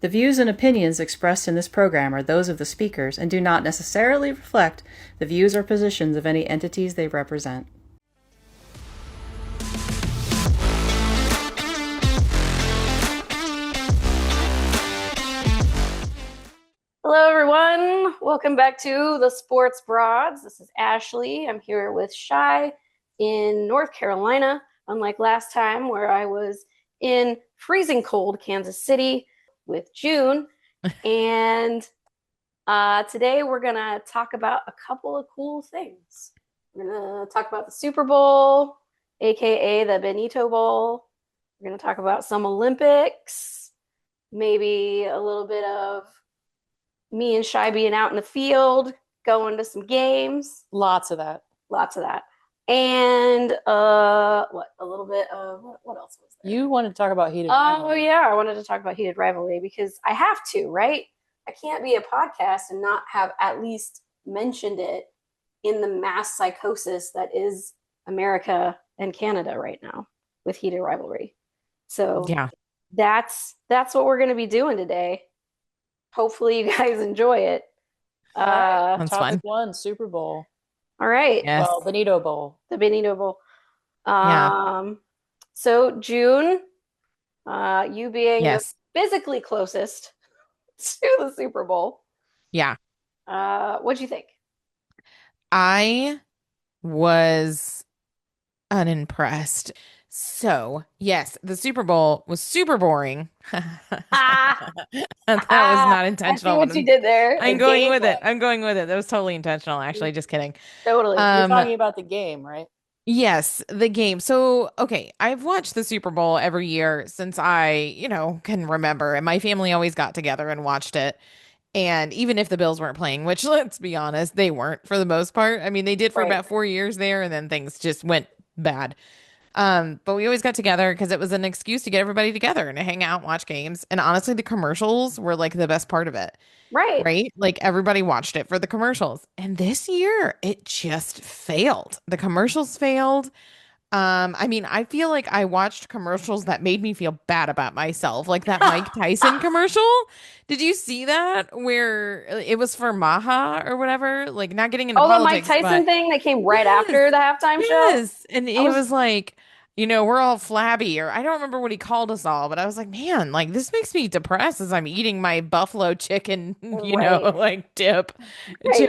The views and opinions expressed in this program are those of the speakers and do not necessarily reflect the views or positions of any entities they represent. Hello, everyone. Welcome back to the Sports Broads. This is Ashlee. I'm here with Chey in North Carolina, unlike last time where I was in freezing cold Kansas City with June. And today we're going to talk about a couple of cool things. We're going to talk about the Super Bowl, aka the Benito Bowl. We're going to talk about some Olympics, maybe a little bit of me and Chey being out in the field, going to some games. Lots of that. And a little bit of what else was there? You wanted to talk about heated rivalry. Oh yeah, I wanted to talk about heated rivalry because I have to, right? I can't be a podcast and not have at least mentioned it in the mass psychosis that is America and Canada right now with heated rivalry. So yeah, that's what we're going to be doing today. Hopefully you guys enjoy it. that's Topic fun. 1, Super Bowl. All right. Yes. Well, Benito Bowl. The Benito Bowl. Yeah. So June, you being Yes. the physically closest to the Super Bowl. Yeah. What'd you think? I was unimpressed. So, yes, the Super Bowl was super boring. That was not intentional. I see what you did there. I'm going with it. That was totally intentional, actually. Just kidding. Totally. You're talking about the game, right? Yes, the game. So, okay, I've watched the Super Bowl every year since I, can remember. And my family always got together and watched it. And even if the Bills weren't playing, which let's be honest, they weren't for the most part. I mean, they did for about 4 years there, and then things just went bad. But we always got together because it was an excuse to get everybody together and to hang out and watch games. And honestly, the commercials were like the best part of it. Right? Like everybody watched it for the commercials. And this year it just failed. The commercials failed. I mean, I feel like I watched commercials that made me feel bad about myself, like that Mike Tyson commercial. Did you see that? Where it was for Maha or whatever, like not getting into politics. The Mike Tyson thing that came right after the halftime show. Yes, and it was like, we're all flabby, or I don't remember what he called us all, but I was like, man, like this makes me depressed as I'm eating my buffalo chicken, like chip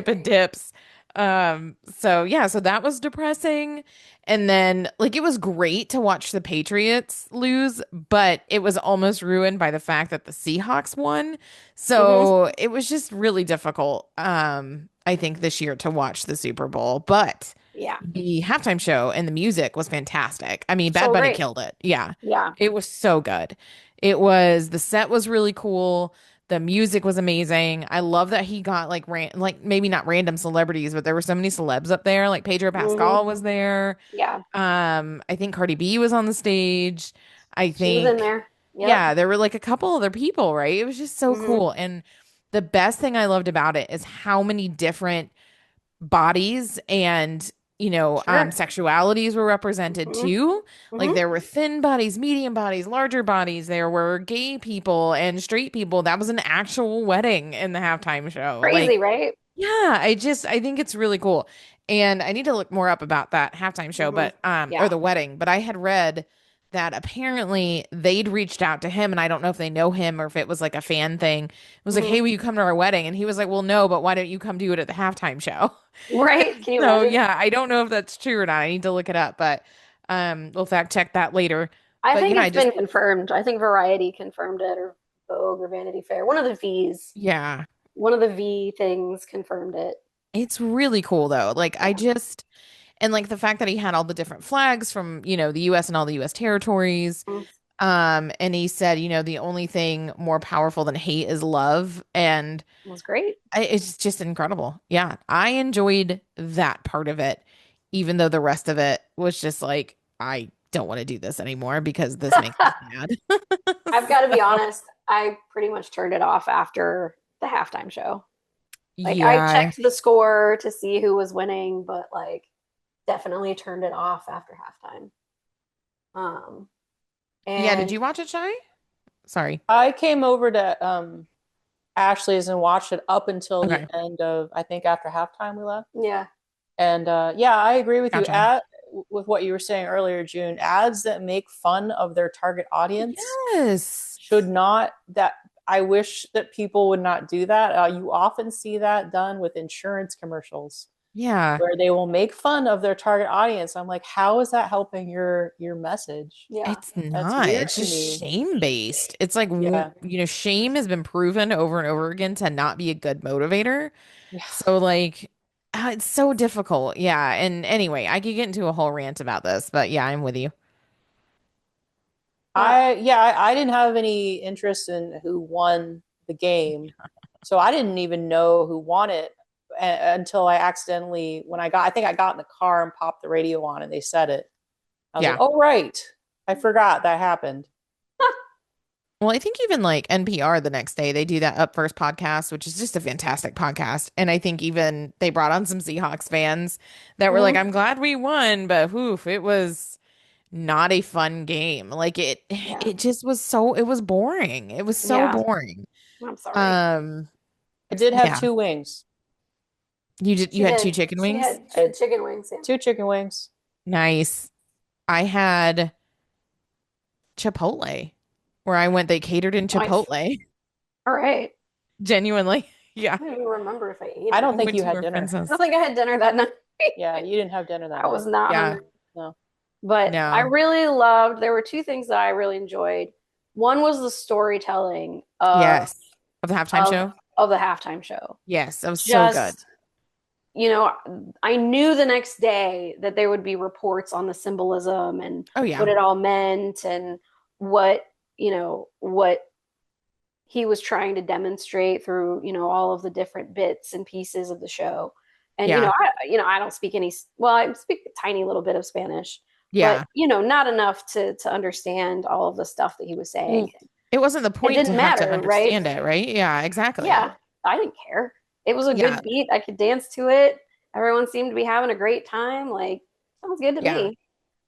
and dips. So that was depressing. And then like it was great to watch the Patriots lose, but it was almost ruined by the fact that the Seahawks won. So it was just really difficult, I think, this year to watch the Super Bowl. But the halftime show and the music was fantastic. I mean, Bad Bunny killed it. Yeah. It was so good. The set was really cool. The music was amazing. I love that he got like maybe not random celebrities, but there were so many celebs up there. Like Pedro Pascal was there. Yeah. I think Cardi B was on the stage. I think she was in there. Yep. Yeah, there were like a couple other people, right? It was just so cool. And the best thing I loved about it is how many different bodies and sexualities were represented too. Like there were thin bodies, medium bodies, larger bodies. There were gay people and straight people. That was an actual wedding in the halftime show. Crazy, right? Yeah, I think it's really cool. And I need to look more up about that halftime show, but or the wedding. But I had read that apparently they'd reached out to him, and I don't know if they know him or if it was like a fan thing. It was like, hey, will you come to our wedding? And he was like, well, no, but why don't you come do it at the halftime show? Right. Can you So imagine? yeah, I don't know if that's true or not. I need to look it up, but we'll fact check that later. I think it's been confirmed. I think Variety confirmed it, or Vogue, or Vanity Fair. One of the V's. Yeah. One of the V things confirmed it. It's really cool though. Like and like the fact that he had all the different flags from, the US and all the US territories. And he said, the only thing more powerful than hate is love. And it was great. It's just incredible. Yeah. I enjoyed that part of it, even though the rest of it was just like, I don't want to do this anymore because this makes me mad. I've got to be honest. I pretty much turned it off after the halftime show. Like I checked the score to see who was winning, but like definitely turned it off after halftime. And did you watch it, Chey? Sorry. I came over to Ashlee's and watched it up until the Okay. end of, I think after halftime we left. Yeah. And yeah, I agree with you. Gotcha. With what you were saying earlier, June, ads that make fun of their target audience Yes. should not, that I wish that people would not do that. You often see that done with insurance commercials Yeah. where they will make fun of their target audience. I'm like, how is that helping your message? Yeah. It's That's not. weird It's to just me. shame based. It's like, Yeah. shame has been proven over and over again to not be a good motivator. Yeah. So, like, it's so difficult. Yeah. And anyway, I could get into a whole rant about this, but yeah, I'm with you. I didn't have any interest in who won the game. So I didn't even know who won it until I accidentally, I think I got in the car and popped the radio on and they said it. I was like, Yeah. oh, right. I forgot that happened. Well, I think even like NPR the next day, they do that Up First podcast, which is just a fantastic podcast. And I think even they brought on some Seahawks fans that were like, Mhm. I'm glad we won, but oof, it was not a fun game. Like Yeah. it just was it was boring. It was so Yeah. boring. I'm sorry. Um, I did have yeah. two wings, You She had two did. chicken She wings? had chicken wings. Yeah. two chicken wings. Nice. I had Chipotle where I went, they catered in Nice. Chipotle. All right. Genuinely. Yeah. I don't even remember if I ate I it. don't think Went you to had a dinner. friend's I house. don't think I had dinner that night. Yeah, you didn't have dinner that I was night. not Yeah. hungry. No. But I No. really loved, there were two things that I really enjoyed. One was the storytelling of Yes. Of the halftime of show? of the halftime show. Yes, that was so good. Just, I knew the next day that there would be reports on the symbolism and Oh what yeah. it all meant and what he was trying to demonstrate through, all of the different bits and pieces of the show. And Yeah. I don't speak I speak a tiny little bit of Spanish, but Yeah. not enough to understand all of the stuff that he was saying. Well, it wasn't the It point to didn't have to matter, right? understand it, right? Yeah, exactly. Yeah, I didn't care. It was a Yeah. good beat. I could dance to it. Everyone seemed to be having a great time. Like, sounds good to Yeah. me.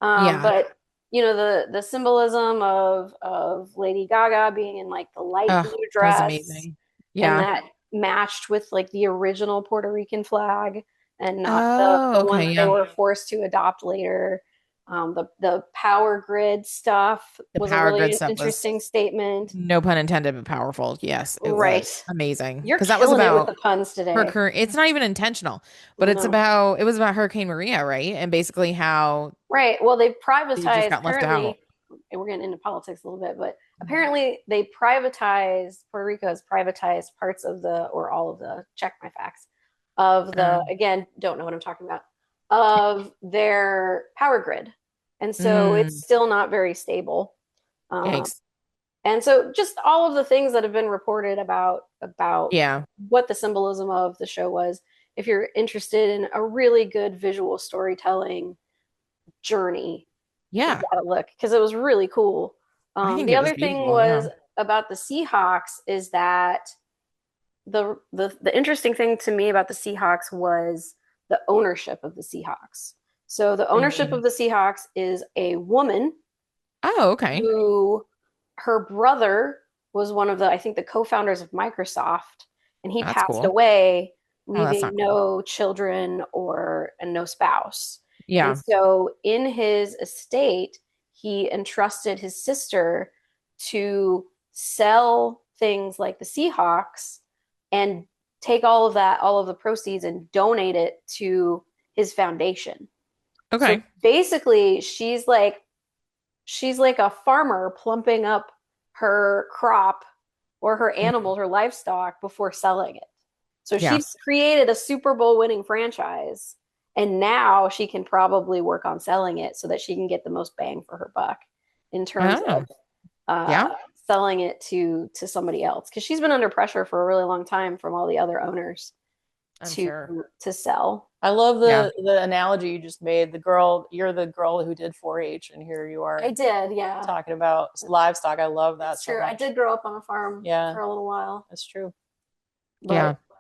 Yeah. But the symbolism of Lady Gaga being in like the light blue Oh, that was dress, amazing. and Yeah. that matched with like the original Puerto Rican flag and not the Oh, one okay. that they Yeah. were forced to adopt later. The power grid stuff The was a power grid really stuff was, interesting statement. no pun intended, but powerful. Yes, it was Right. amazing. You're Because that was killing it with about the puns today. it's not even intentional, but I know. it was about Hurricane Maria, right? And basically how Right. Well, they've they just privatized got left out. apparently, and we're getting into politics a little bit, but apparently they privatized, Puerto Rico has privatized parts of or all of check my facts, of Um, again, don't know what I'm talking about, of their power grid. And so it's mm, still not very stable. Um, yikes. and so just all of the things that have been reported about Yeah. what the symbolism of the show was. If you're interested in a really good visual storytelling journey, you Yeah. gotta look because it was really cool. I think The it was other thing beautiful. Yeah. was about the Seahawks is that the interesting thing to me about the Seahawks was the ownership of the Seahawks. So the What do you ownership mean? of the Seahawks is a woman Oh, okay. who her brother was one of I think the co-founders of Microsoft, and he That's passed cool. away, Oh, that's leaving not cool. no children and no spouse. And Yeah. so in his estate, he entrusted his sister to sell things like the Seahawks and take all of the proceeds and donate it to his foundation. So Okay. basically, she's like a farmer plumping up her crop or her Mhm. animals, her livestock before selling it. So Yeah. she's created a Super Bowl winning franchise, and now she can probably work on selling it so that she can get the most bang for her buck in terms Oh, of yeah. selling it to somebody else because she's been under pressure for a really long time from all the other owners I'm to sure. sell. I love Yeah. the analogy you just made. You're the girl who did 4-H, and here you are I did, yeah. talking about livestock. I love that That's so true. I much. did grow up on a farm Yeah, for a little while, that's true. Yeah. but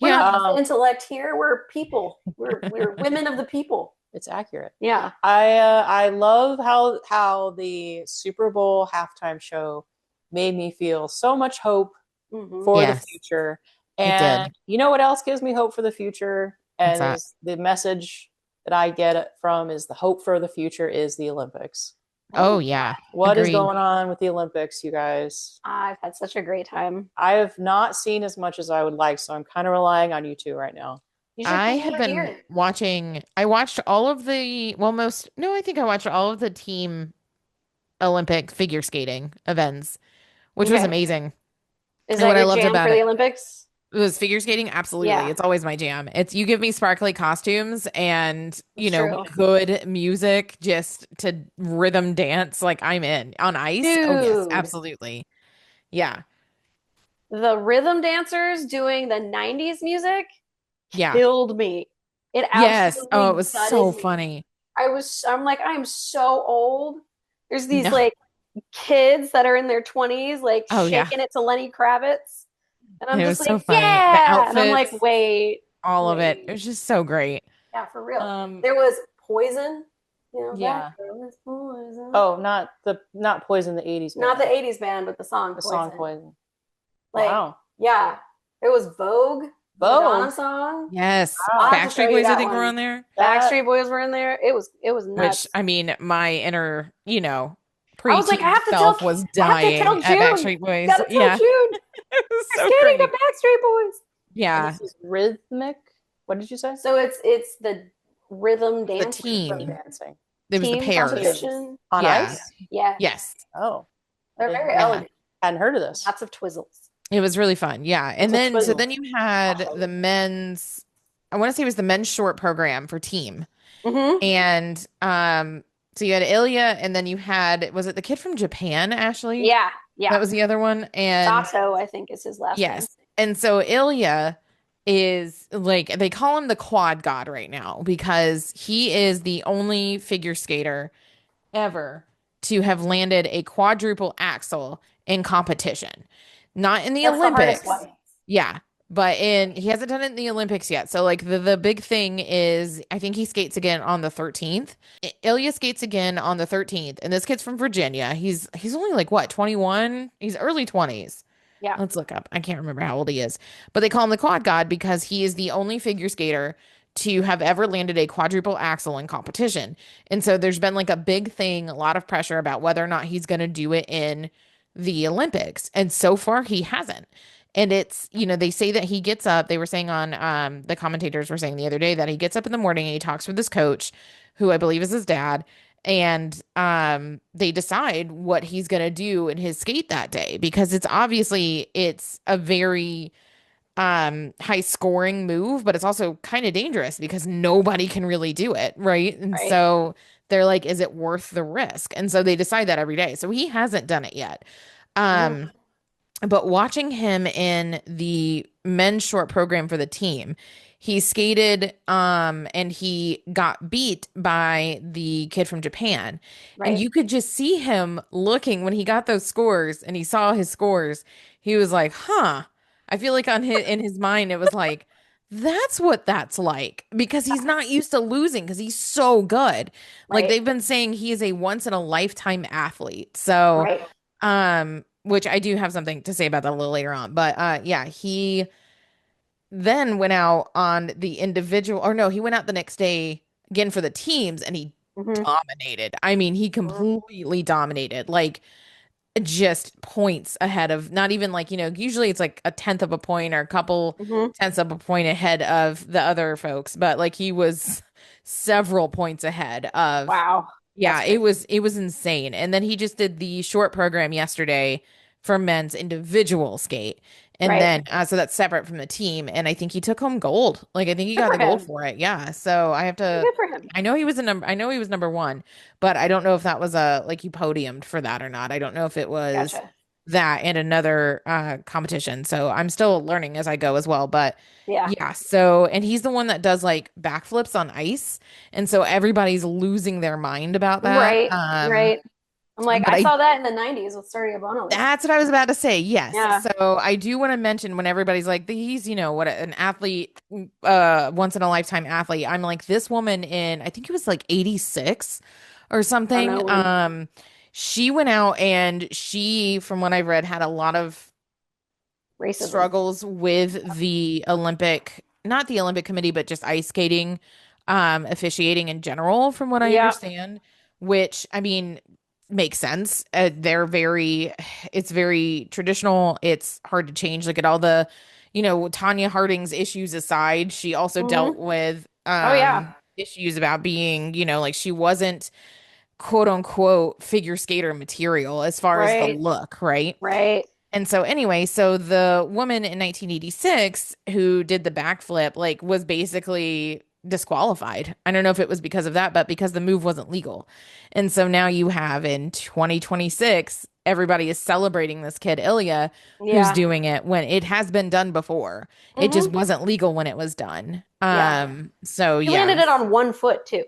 we're Yeah. not just intellect here. We're people. We're women of the people. It's accurate. Yeah. I love how the Super Bowl halftime show made me feel so much hope Mhm. for the Yes, future. it And did. you know what else gives me hope for the future? What's And that? is the message that I get it from is the hope for the future is the Olympics. Oh Oh, yeah, What is agreed. going on with the Olympics, you guys? I've had such a great time. I have not seen as much as I would like, so I'm kind of relying on you two right now. You should I come had over been here. watching, I watched all of the, well, most, no, I think I watched all of the team Olympic figure skating events, which was Okay. amazing. Is And that what I your loved jam for about the it Olympics? was figure skating. Absolutely. Yeah, It's always my jam. It's you give me sparkly costumes and, that's true. good music just to rhythm dance. Like I'm in on ice. Oh, yes, Dude, absolutely. Yeah. the rhythm dancers doing the 90s music Yeah. killed me. It Yes. Oh, it absolutely was so gutted me. funny. I'm like, I'm so old. There's these No. like kids that are in their 20s, like Oh, yeah. shaking it to Lenny Kravitz. And I'm It just was so like, funny. The yeah. And I'm like, outfits, wait, all of it. It wait. was just so great. Yeah, for real. Um, There was Poison. You know, that yeah. girl is poison. Oh, not Poison the 80s Not the band. 80s band, but the song The song Poison. Poison. Like, Wow. yeah. There was Vogue, the Madonna Vogue. song. Yes. I'll Wow. have to show Backstreet you Boys, I that think, were one. on there. That Backstreet Boys were in there. It was Which, nuts. I mean, my inner, I was like, preteen self was I have to tell dying at June. Backstreet Boys. Gotta tell Yeah. June. It was We're so skating the great. Backstreet Boys. and Yeah. this is rhythmic. What did you say? So it's the rhythm The dance Rhythm team. dancing It was the team pairs. competition. on Yeah. ice. Yeah, Yes. Oh, I they're didn't very know. Yeah. elegant. Hadn't heard of this. Lots of twizzles. It was really fun. Yeah. What's And a then, so twizzle? then you had the men's, I want to say it was the men's short program for team. Mm-hmm. And, so you had Ilya and then you had, was it the kid from Japan, Ashley? Yeah, That yeah. was the other one. And Sato, I think, is his last name. yes. And so Ilya is like, they call him the quad god right now because he is the only figure skater ever to have landed a quadruple axel in competition. Not in the That's the hardest Olympics. one. Yeah. But he hasn't done it in the Olympics yet. So like the big thing is I think he skates again on the 13th. Ilya skates again on the 13th. And this kid's from Virginia. He's only like what, 21? He's early 20s. Yeah. Let's look up. I can't remember how old he is. But they call him the quad god because he is the only figure skater to have ever landed a quadruple axel in competition. And so there's been like a big thing, a lot of pressure about whether or not he's going to do it in the Olympics. And so far he hasn't. And it's, they say that he gets up. They were saying on the commentators were saying the other day that he gets up in the morning and he talks with his coach, who I believe is his dad, and they decide what he's going to do in his skate that day because it's a very high scoring move, but it's also kind of dangerous because nobody can really do it, right? And Right. so they're like, is it worth the risk? And so they decide that every day. So he hasn't done it yet. Mm. But watching him in the men's short program for the team, he skated and he got beat by the kid from Japan. And Right. you could just see him looking when he got those scores and he saw his scores. He was like, "Huh." I feel like in his mind it was like that's what that's like because he's not used to losing because he's so good. Like Right. they've been saying he is a once in a lifetime athlete. So Right. which I do have something to say about that a little later on. But yeah, he then went out on the individual, or no, he went out the next day again for the teams and he Mm-hmm. dominated. I mean, he completely dominated, like just points ahead of not even like, usually it's like a tenth of a point or a couple Mm-hmm. tenths of a point ahead of the other folks, but like he was several points ahead of Wow. yeah, That's it was insane. And then he just did the short program yesterday for men's individual skate. And right. then so that's separate from the team. And I think he took home gold. Like I think he Good got for the gold him. for it. Yeah. So I have to Good for him. I know he was number one, but I don't know if that was like he podiumed for that or not. I don't know if it was Gotcha. that and another competition. So I'm still learning as I go as well. But Yeah. yeah, so and he's the one that does like backflips on ice. And so everybody's losing their mind about that. Right. Right. I'm like, But I saw that in the 90s with Sergio Bono. that's what I was about to say. Yes. Yeah. So I do want to mention when everybody's like, he's, what an athlete, once in a lifetime athlete. I'm like, this woman in, I think it was like 86 or I don't something. know when. she went out and she, from what I've read, had a lot of Racism. struggles with the Olympic, not the Olympic Committee, but just ice skating, officiating in general, from what I Yeah. understand, which I mean makes sense. It's very traditional. It's hard to change. Look at all the, Tanya Harding's issues aside, she also dealt with Oh yeah. issues about being, like she wasn't quote unquote figure skater material as far as the Right. look, right? Right. And so anyway, so the woman in 1986 who did the backflip like was basically disqualified. I don't know if it was because of that, but because the move wasn't legal. And so now you have in 2026, everybody is celebrating this kid Ilya who's Yeah. doing it when it has been done before. It just Mm-hmm. wasn't legal when it was done. Yeah. So He yeah. landed it on one foot too.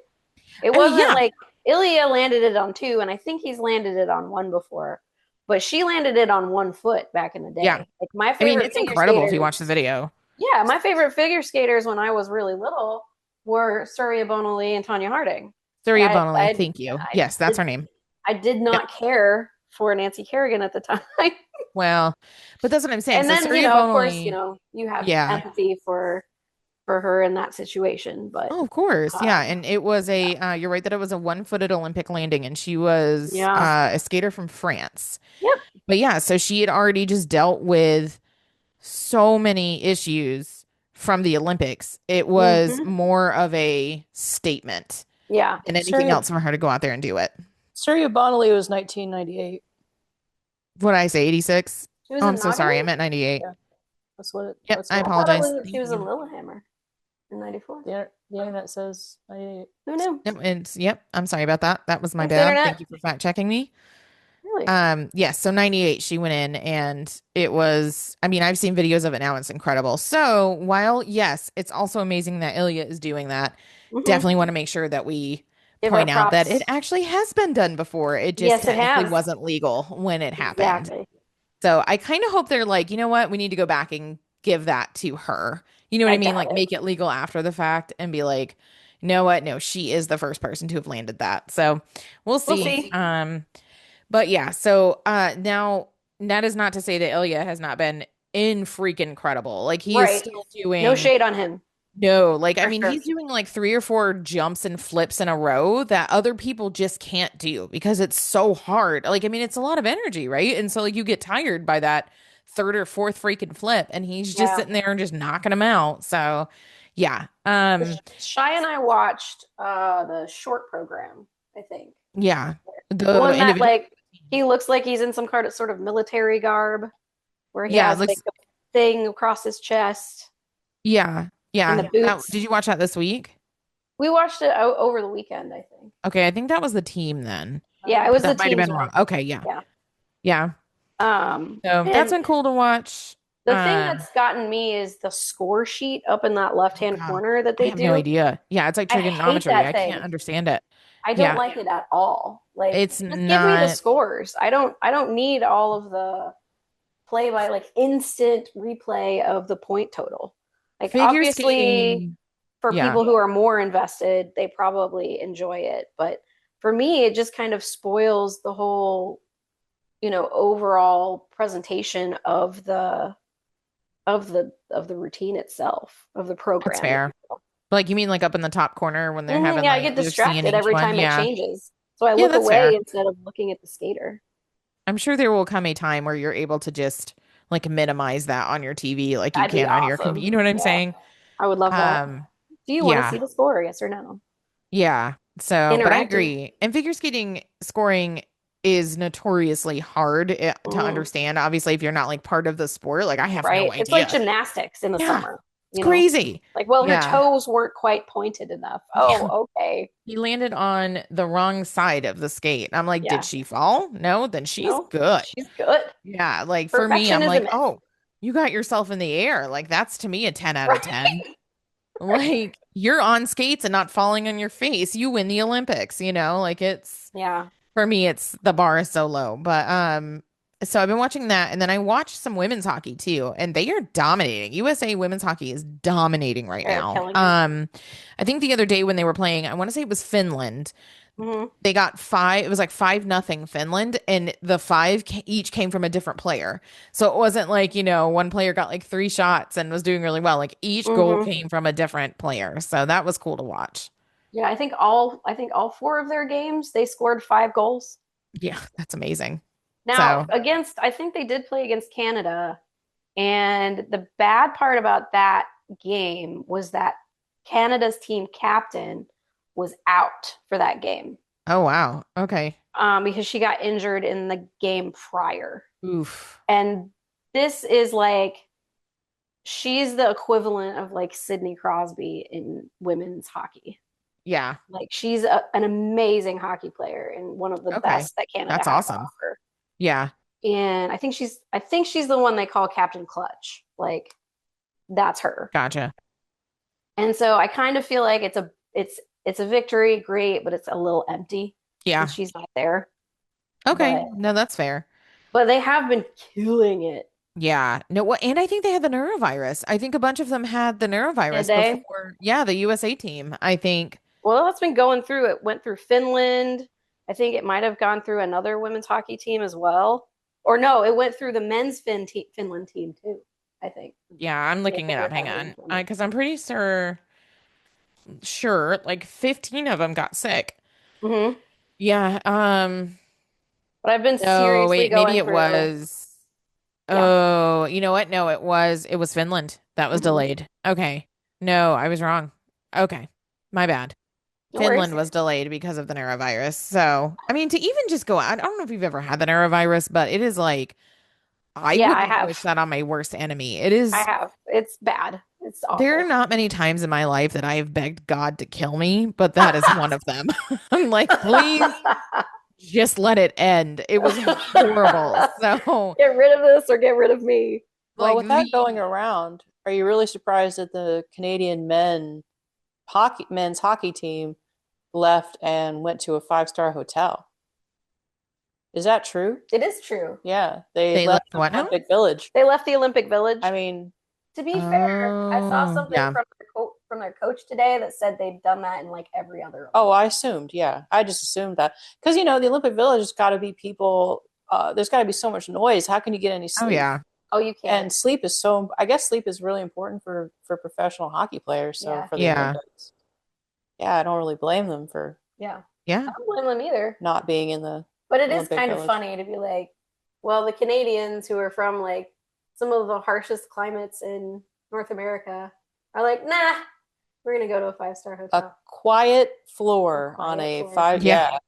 It I mean, wasn't yeah. like Ilya landed it on two, and I think he's landed it on one before. But she landed it on one foot back in the Yeah. day. Like my I mean, favorite it's figure incredible if you skaters. watch the video. Yeah, my favorite figure skaters when I was really little were Surya Bonali and Tanya Harding. Surya I Bonali, I thank you. I Yes, that's did her name. I did Yep. not care for Nancy Kerrigan at the time. Well, but that's what I'm saying. And So then, Surya of course, Bonali, you have yeah. empathy for her in that situation. But Oh, of course. Yeah. um, And it was you're right that it was a one-footed Olympic landing and she was yeah. a skater from France. Yep. But yeah, so she had already just dealt with so many issues from the Olympics. It was Hmm. more of a statement Yeah. than anything Surya else for her to go out there and do it. Surya Bonali was 1998. What did I say, 86? She was Oh, in I'm so sorry. I Nottingham? meant 98. Yeah, that's what it. Yep, That's I what I thought it apologize. was she Thank was in you. Lillehammer in '94. the internet says 98. Who knew? Yep, I'm sorry about that. That was my Thanks, bad. internet. Thank you for fact checking me. Really? Yes, so 98 she went in and it was, I mean, I've seen videos of it now, it's incredible. So while yes, it's also amazing that Ilya is doing that, Hmm. definitely want to make sure that we Give her point out that it props. actually has been done before. It just Yes, it technically has. wasn't legal when it happened. Exactly. So I kind of hope they're like, you know what, we need to go back and give that to her. You know what I I mean? doubt Like it. make it legal after the fact and be like, you know what? No, she is the first person to have landed that. So we'll We'll see. see. But yeah, so now that is not to say that Ilya has not been in freaking incredible. Like he is Right. still No doing shade on him, no, like I for mean sure. he's doing like 3 or 4 jumps and flips in a row that other people just can't do because it's so hard. Like I mean it's a lot of energy, right? And so like you get tired by that third or fourth freaking flip and he's just Yeah. sitting there and just knocking them out. So yeah. Shy and I watched the short program, I think. Yeah. The The one that individual like he looks like he's in some kind of sort of military garb where he yeah, it has looks like a thing across his chest yeah. and Yeah. the That, boots. did you watch that this week? We watched it over the weekend, I think. Okay, I think that was the team then. Yeah, it But was the that might have team's been one. wrong. Okay, yeah. Yeah. Yeah. So that's And been cool to watch. the thing that's gotten me is the score sheet up in that Oh left-hand God, corner that I they have no do. idea. Yeah, it's like I hate trigonometry. that I can't thing. understand it. I don't Yeah, like it at all. Like it's just give me the not scores. I don't need all of the play by like instant replay of the point total. Like figure obviously skating. for Yeah, people who are more invested, they probably enjoy it, but for me it just kind of spoils the whole, overall presentation of the routine itself, of the that's program. fair. Like you mean like up in the top corner when they're having Yeah, I like get they're seeing distracted each every one? time it Yeah, changes. So I yeah, look that's away fair. instead of looking at the skater. I'm sure there will come a time where you're able to just like minimize that on your TV like you That'd be can on your computer. You awesome. know what I'm Yeah, saying? I would love that. Um, Do you want to yeah. see the score? Yes or no? Yeah. So, but I Interactive. agree. And figure skating scoring is notoriously hard to Mm, understand. Obviously, if you're not like part of the sport, like I have no right. It's like idea. gymnastics in the Yeah. summer, It's you know? crazy. Like, well, her Yeah. toes weren't quite pointed enough. Yeah. Oh, okay. He landed on the wrong side of the skate. I'm like, did Yeah. she fall? No, then she's No, good. she's good. Yeah. Like for me, Perfection I'm is a like, myth. oh, you got yourself in the air. Like that's to me a 10 out of 10. Right. Like you're on skates and not falling on your face. You win the Olympics, like it's Yeah. for me it's the bar is so low. But so I've been watching that and then I watched some women's hockey too and they are dominating. USA women's hockey is dominating right They're now. killing it. I think the other day when they were playing, I want to say it was Finland. Mhm. They got five. It was like 5-0 Finland, and the five each came from a different player. So it wasn't like, one player got like 3 shots and was doing really well. Like each goal Mhm. came from a different player. So that was cool to watch. Yeah, I think all 4 of their games they scored 5 goals. Yeah, that's amazing. Now, So, I think they did play against Canada, and the bad part about that game was that Canada's team captain was out for that game, oh wow. Okay. because she got injured in the game prior. Oof. And this is like she's the equivalent of like Sidney Crosby in women's hockey. Yeah. Like she's an amazing hockey player and one of the Okay. best that Canada That's has to awesome. offer. Yeah. And I think she's the one they call Captain Clutch. Like that's her. Gotcha. And so I kind of feel like it's a victory, great, but it's a little empty since Yeah. she's not there. Okay. But No, that's fair. they have been killing it. Yeah. No, and I think they had the neurovirus. I think a bunch of them had the Did neurovirus they? before. Yeah, the USA team. I think. Well, that's been going through. It went through Finland. I think it might have gone through another women's hockey team as well. Or no, it went through the men's Finland team too, I think. Yeah, I'm They looking it up. figured Hang out on. Finland. Because I'm pretty sure like 15 of them got sick. Hmm. Yeah. But I've been No, seriously wait, maybe going it through. was. Yeah. Oh, you know what? No, it was Finland that was Hmm. delayed. Okay. No, I was wrong. Okay. My bad. No Finland worries. was delayed because of the neurovirus. So, I mean, to even just go, I don't know if you've ever had the neurovirus, but it is like, I Yeah, I wouldn't wish have. that on my worst enemy. I have. It's bad. It's There are awful. not many times in my life that I have begged God to kill me, but that is one of them. I'm like, please just let it end. It was horrible. So, Get rid of this or get rid of me. Well, like, with that going around, are you really surprised that the Canadian men's hockey team left and went to a 5-star hotel? Is that true? It is true. Yeah, they they left left the what now? Olympic Village. They left the Olympic Village. I mean, To be fair, I saw Oh, something yeah. from their coach today that said they've done that in like every other oh, Olympic. I assumed, yeah. I just assumed that. Because, the Olympic Village has got to be people, there's got to be so much noise. How can you get any Oh, sleep? yeah. Oh, you can't. And I guess sleep is really important for professional hockey players. So Yeah. for the Yeah. Olympics, yeah, I don't really blame them for Yeah. Yeah. I don't blame them either. not being in the But it is Olympic kind of Village. funny to be like, well, the Canadians who are from like some of the harshest climates in North America are like, nah, we're gonna go to a 5-star A hotel. quiet floor A quiet on a floor. 5, Yeah. yeah.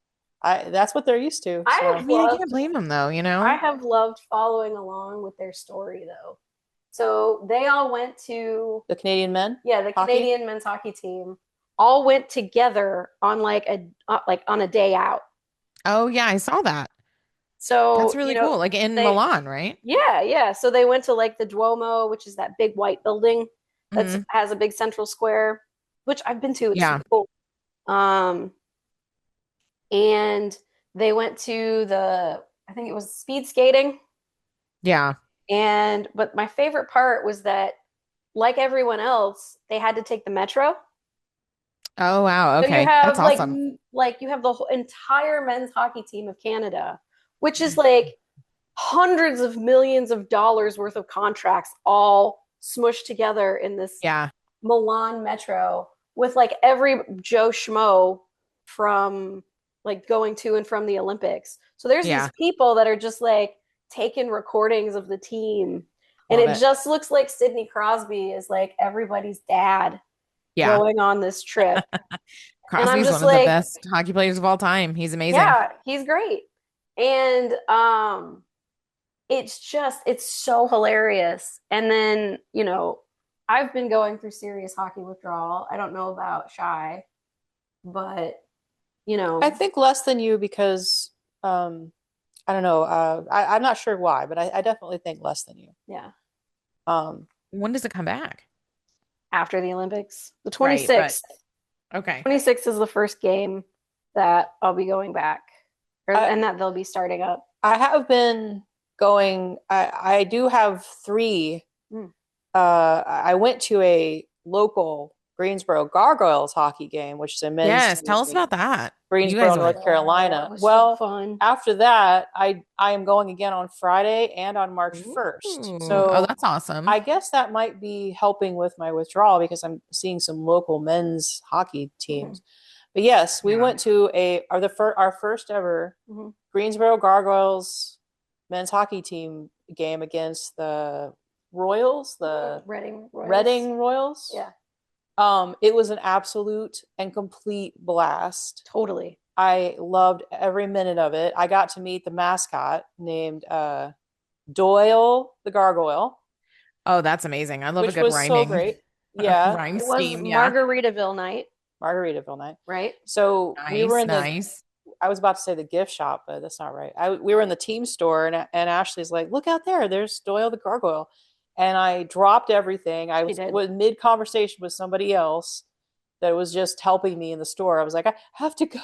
That's what they're used to. I So have I mean, I loved can't blame them though, I have loved following along with their story though. So they all went to the Canadian men, the hockey? Canadian men's hockey team all went together on like on a day out. Oh, yeah, I saw that. So, That's really cool. Like in they Milan, right? yeah. So they went to like the Duomo, which is that big white building that Mhm. has a big central square, which I've been to. It's Yeah. super cool. Um, and they went to I think it was speed skating. Yeah. But my favorite part was that, like everyone else, they had to take the metro. Oh, wow. So you Okay. have That's awesome. you have the whole entire men's hockey team of Canada, which is like hundreds of millions of dollars worth of contracts all smushed together in this Yeah. Milan metro with like every Joe Schmo from like going to and from the Olympics. So there's Yeah. these people that are just like taking recordings of the team. And Love it it. just looks like Sidney Crosby is like everybody's dad Yeah. going on this trip. And I'm Crosby's just one of the like, best hockey players of all time. He's amazing. yeah, he's great. And it's so hilarious. And then, I've been going through serious hockey withdrawal. I don't know about Chey, but I think less than you because I don't know. I'm not sure why, but I definitely think less than you. yeah, Um, When does it come back? after the Olympics, the Right, 26th. Okay. 26th is the first game that I'll be going back, and that they'll be starting up. I have been going. I do have 3. Mm. I went to a local Greensboro Gargoyles hockey game, which is a men's Yes, team tell us in about that. You Greensboro, guys North went. Carolina. That was Well, so fun. after that, I am going again on Friday and on March 1st. Ooh. So Oh, that's awesome. I guess that might be helping with my withdrawal because I'm seeing some local men's hockey teams. But yes, we went to our first ever Greensboro Gargoyles men's hockey team game against the Royals, the Reading Royals. Yeah. It was an absolute and complete blast. Totally. I loved every minute of it. I got to meet the mascot named Doyle the Gargoyle. Oh, that's amazing. I love a which good was rhyming. so great. Yeah. Rhyme It was scheme, yeah. Margaritaville night. Margaritaville night. Right. So we were in Nice. I was about to say the gift shop, but that's not right. We were in the team store and Ashlee's like, look out there, there's Doyle the Gargoyle. And I dropped everything. I was mid conversation with somebody else that was just helping me in the store. I was like, I have to go.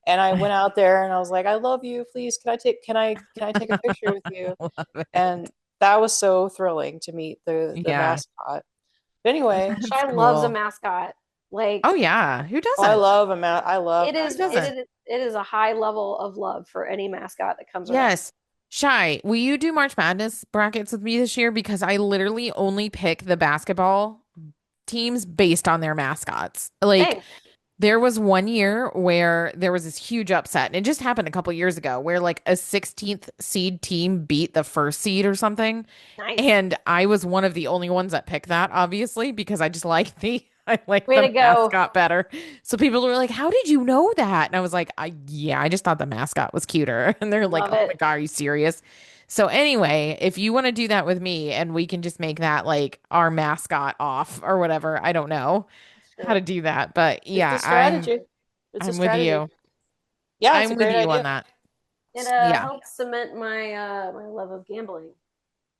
And I went out there and I was like, I love you. Please, can I take a picture with you? And that was so thrilling to meet the mascot. But anyway, Chey loves a mascot. Like, oh yeah, who doesn't? I love a I love it is. It is a high level of love for any mascot that comes. Yes. Chey, will you do March Madness brackets with me this year? Because I literally only pick the basketball teams based on their mascots. Like, there was one year where there was this huge upset, and it just happened a couple years ago, where like a 16th seed team beat the first seed or something. Nice. And I was one of the only ones that picked that, obviously, because I just like the Way to go. mascot better. So people were like, how did you know that? And I was like, I just thought the mascot was cuter. And they're like, oh my God, are you serious? So anyway, if you want to do that with me and we can just make that like our mascot off or whatever, I don't know how to do that. But yeah, it's a strategy. I'm with you. Yeah, I'm with you on that. It helps cement my my love of gambling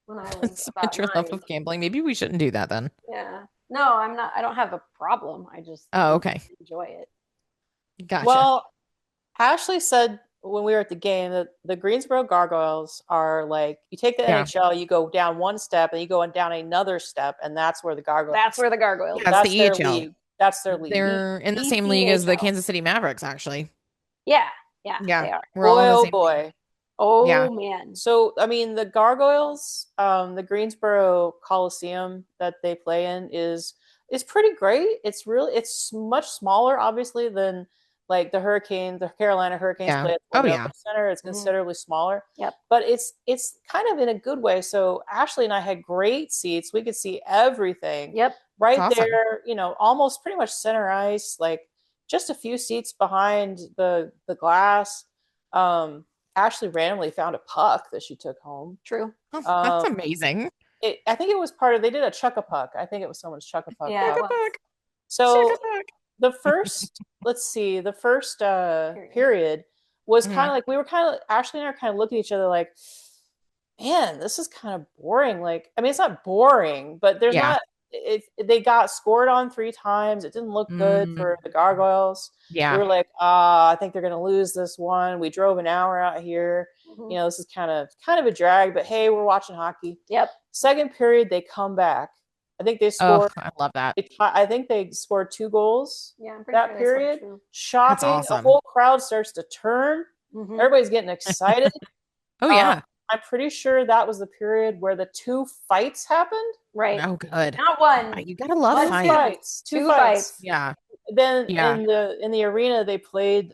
when I was about your love of gambling. Maybe we shouldn't do that then. Yeah. No, I'm not. I don't have a problem. I just okay. Enjoy it. Gotcha. Well, Ashlee said when we were at the game that the Greensboro Gargoyles are like, you take the NHL, you go down one step and you go down another step, and that's where the Gargoyles. That's where the Gargoyles. Yeah, that's the their EHL. league. That's their league. They're in the same league as the Kansas City Mavericks, actually. Yeah, they are. We're all in the same boy. League. Oh man. So I mean, the Gargoyles, the Greensboro Coliseum that they play in is pretty great. It's much smaller, obviously, than like the Carolina Hurricanes play at the Center. It's considerably smaller. Yep. But it's kind of in a good way. So Ashlee and I had great seats. We could see everything. Yep. Right there, almost pretty much center ice, like just a few seats behind the glass. Ashlee randomly found a puck that she took home. True. That's amazing. I think it was they did a chuck-a-puck. I think it was someone's chuck-a-puck. Yeah. So the first, the first period was kind of like, Ashlee and I were kind of looking at each other like, man, this is kind of boring. Like, I mean, it's not boring, but there's not, they got scored on 3 times. It didn't look good for the Gargoyles. Yeah. We were like, I think they're going to lose this one. We drove an hour out here. This is kind of a drag, but hey, we're watching hockey. Yep. Second period, they come back. I think they scored. I love that. I think they scored 2 goals. Yeah, I'm that period. Shocking. That's awesome. The whole crowd starts to turn. Everybody's getting excited. Oh yeah. I'm pretty sure that was the period where the 2 fights happened. Right. Oh, good. Not one. You gotta love fights. 2 fights. Yeah. Then in the arena they played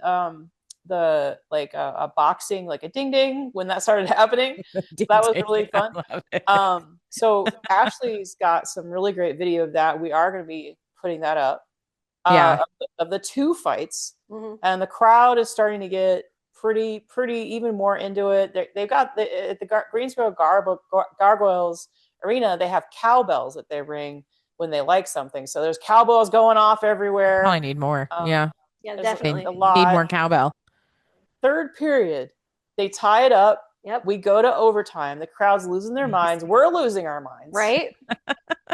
the a boxing, like a ding ding, when that started happening. That was really fun. So Ashlee's got some really great video of that. We are going to be putting that up. Of the 2 fights, and the crowd is starting to get pretty even more into it. They've got at the Greensboro Gargoyles arena, they have cowbells that they ring when they like something. So there's cowbells going off everywhere. Probably need more. Yeah, definitely. A lot. Need more cowbell. Third period, they tie it up. Yep. We go to overtime. The crowd's losing their minds. We're losing our minds. Right.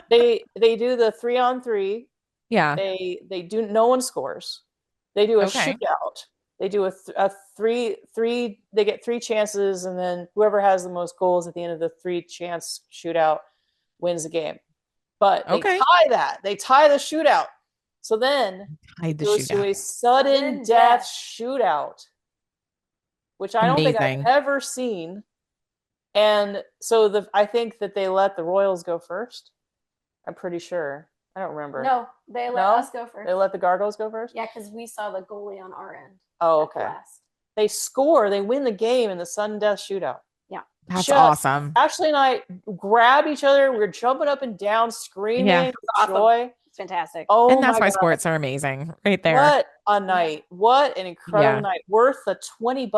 They do the 3-on-3. Yeah. They do. No one scores. They do a shootout. They do a 3. They get 3 chances, and then whoever has the most goals at the end of the 3-chance shootout wins the game. But they tie that. They tie the shootout. So then Hide the it goes to shootout. a sudden death shootout, which I don't think I've Amazing. ever seen. And so I think that they let the Royals go first. I'm pretty sure. I don't remember. No, they let us go first. They let the Gargoyles go first? Yeah, because we saw the goalie on our end. Oh, okay. They score. They win the game in the sudden death shootout. Yeah. That's awesome. Ashlee and I grab each other. We're jumping up and down, screaming joy. It's fantastic. Oh, and that's why sports are amazing right there. What a night. What an incredible night. Worth the $20.